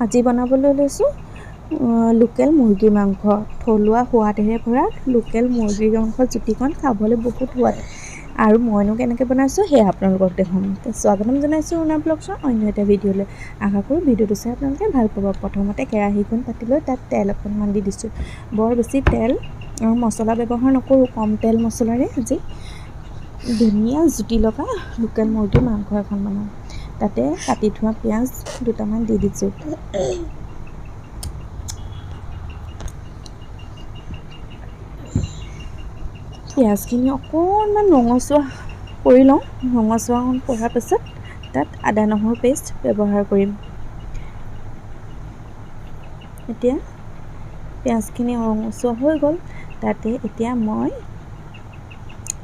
আজি বনাবলৈ লৈছোঁ লোকেল মুৰ্গী মাংস। থলুৱা সোৱাদেৰে ভৰা লোকেল মুৰ্গী মাংসৰ জুতিকণ খাবলৈ বহুত সোৱাদ। আৰু মইনো কেনেকৈ বনাইছোঁ সেয়া আপোনালোকক দেখুৱাম। স্বাগতম জনাইছোঁ উনা ব্লগছৰ অন্য এটা ভিডিঅ'লৈ। আশা কৰোঁ ভিডিঅ'টো চাই আপোনালোকে ভাল পাব। প্ৰথমতে কেৰাহীখন পাতি লৈ তাত তেল অকণমান দি দিছোঁ। বৰ বেছি তেল আৰু মছলা ব্যৱহাৰ নকৰোঁ, কম তেল মছলাৰে আজি ধুনীয়া জুতি লগা লোকেল মুৰ্গীৰ মাংস এখন বনাম। তাতে কাটি থোৱা পিঁয়াজ দুটামান দি দিছোঁ। পিঁয়াজখিনি অকণমান ৰঙচুৱা কৰি লওঁ। ৰঙচুৱা কৰাৰ পাছত তাত আদা নহৰু পেষ্ট ব্যৱহাৰ কৰিম। এতিয়া পিঁয়াজখিনি ৰঙচুৱা হৈ গ'ল। তাতে এতিয়া মই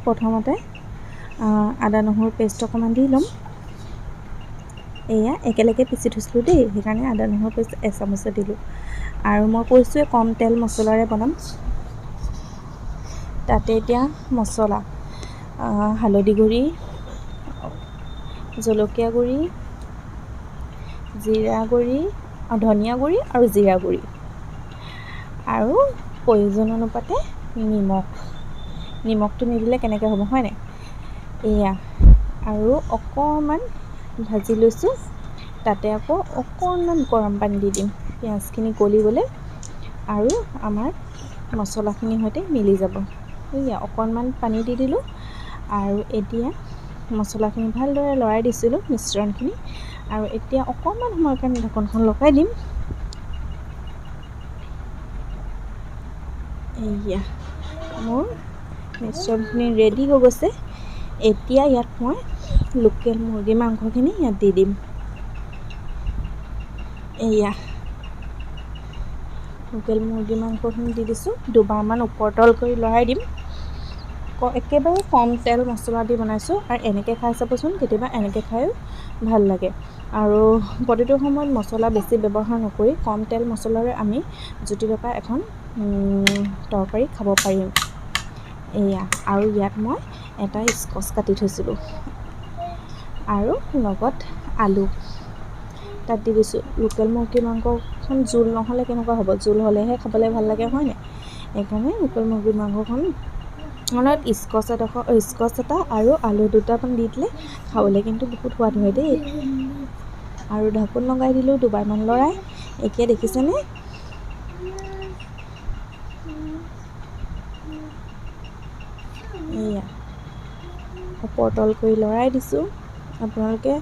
প্ৰথমতে আদা নহৰু পেষ্ট অকণমান দি ল'ম। এয়া একেলগে পিচি থৈছিলোঁ দেই, সেইকাৰণে আদা নহৰু পেষ্ট এচামুচে দিলোঁ। আৰু মই কৈছোঁৱে কম তেল মছলাৰে বনাম। তাতে এতিয়া মছলা হালধি গুড়ি, জলকীয়া গুড়ি, জিৰা গুড়ি, ধনিয়া গুড়ি আৰু জিৰা গুড়ি আৰু প্ৰয়োজন অনুপাতে নিমখটো নিদিলে কেনেকৈ হ'ব হয় নাই। এয়া আৰু অকণমান ভাজি লৈছোঁ। তাতে আকৌ অকণমান গৰম পানী দি দিম পিঁয়াজখিনি গলিবলৈ আৰু আমাৰ মছলাখিনিৰ সৈতে মিলি যাব। এয়া অকণমান পানী দি দিলোঁ আৰু এতিয়া মছলাখিনি ভালদৰে লৰাই দিছিলোঁ মিশ্ৰণখিনি। আৰু এতিয়া অকণমান সময়ৰ কাৰণে ঢাকনখন লগাই দিম। এয়া মোৰ মিশ্ৰণখিনি ৰেডি হৈ গৈছে। এতিয়া ইয়াত মই লোকেল মুৰ্গী মাংসখিনি ইয়াত দি দিম। এয়া লোকেল মুৰ্গী মাংসখিনি দি দিছোঁ। দুবাৰমান ওপৰ তল কৰি লৰাই দিম। একেবাৰে কম তেল মছলা দি বনাইছোঁ। আৰু এনেকৈ খাই চাবচোন, কেতিয়াবা এনেকৈ খায়ো ভাল লাগে। আৰু প্ৰতিটো সময়ত মছলা বেছি ব্যৱহাৰ নকৰি কম তেল মছলাৰে আমি জুতি লগা এখন তৰকাৰী খাব পাৰিম। এয়া আৰু ইয়াত মই এটা স্কচ কাটি থৈছিলোঁ আৰু লগত আলু তাত দি দিছোঁ। লোকেল মুৰ্গী মাংসখন জোল নহ'লে কেনেকুৱা হ'ব, জোল হ'লেহে খাবলৈ ভাল লাগে হয় নাই। সেইকাৰণে লোকেল মুৰ্গী মাংসখন স্কচ এটা আৰু আলু দুটামান দি দিলে খাবলৈ কিন্তু বহুত সোৱাদ হয় দেই। আৰু ঢাকোন লগাই দিলোঁ দুবাৰমান লৰাই। এতিয়া দেখিছেনে এয়া ওপৰ তল কৰি লৰাই দিছোঁ। আপোনালোকে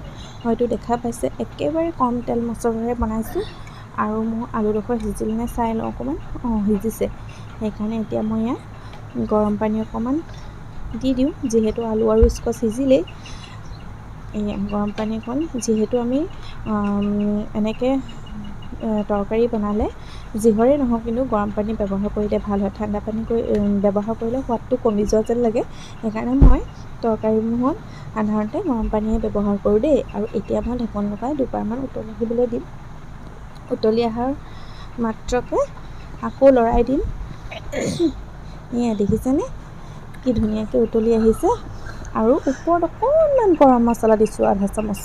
হয়তো দেখা পাইছে একেবাৰে কম তেল মছলাৰে বনাইছোঁ। আৰু মোৰ আলুডোখৰ সিজিল নে চাই লওঁ অকণমান। সিজিছে। সেইকাৰণে এতিয়া মই ইয়াত গৰম পানী অকণমান দি দিওঁ, যিহেতু আলু আৰু স্কচ সিজিলেই। এয়া গৰম পানী অকণ, যিহেতু আমি এনেকৈ তৰকাৰী বনালে যিহৰে নহওক কিন্তু গৰম পানী ব্যৱহাৰ কৰিলে ভাল হয়। ঠাণ্ডা পানী ব্যৱহাৰ কৰিলে সোৱাদটো কমি যোৱা যেন লাগে। সেইকাৰণে মই তৰকাৰীসমূহত সাধাৰণতে গৰম পানীয়ে ব্যৱহাৰ কৰোঁ দেই। আৰু এতিয়া মই ঢাকন লগাই দুবাৰমান উতলি আহিবলৈ দিম। উতলি অহাৰ মাত্ৰকে আকৌ লৰাই দিম। এয়া দেখিছেনে কি ধুনীয়াকৈ উতলি আহিছে। আৰু ওপৰত অকণমান গৰম মছলা দিছোঁ, আধা চামুচ,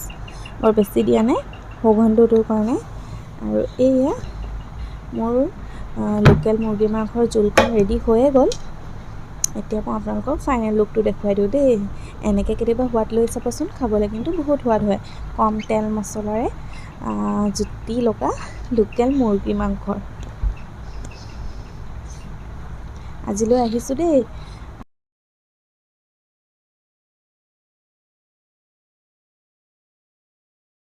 বৰ বেছি দিয়া নাই সুগন্ধটোৰ কাৰণে। আৰু এয়া মোৰ লোকেল মুৰ্গী মাংসৰ জোলকণ ৰেডি হৈয়ে গ'ল। এতিয়া মই আপোনালোকক ফাইনেল লুকটো দেখুৱাই দিওঁ দেই। এনেকৈ কেতিয়াবা সোৱাদ লৈ চাবচোন, খাবলৈ কিন্তু বহুত সোৱাদ হয়। কম তেল মছলাৰে জুতি লগা লোকেল মুৰ্গী মাংসৰ। আজিলৈ আহিছোঁ দেই।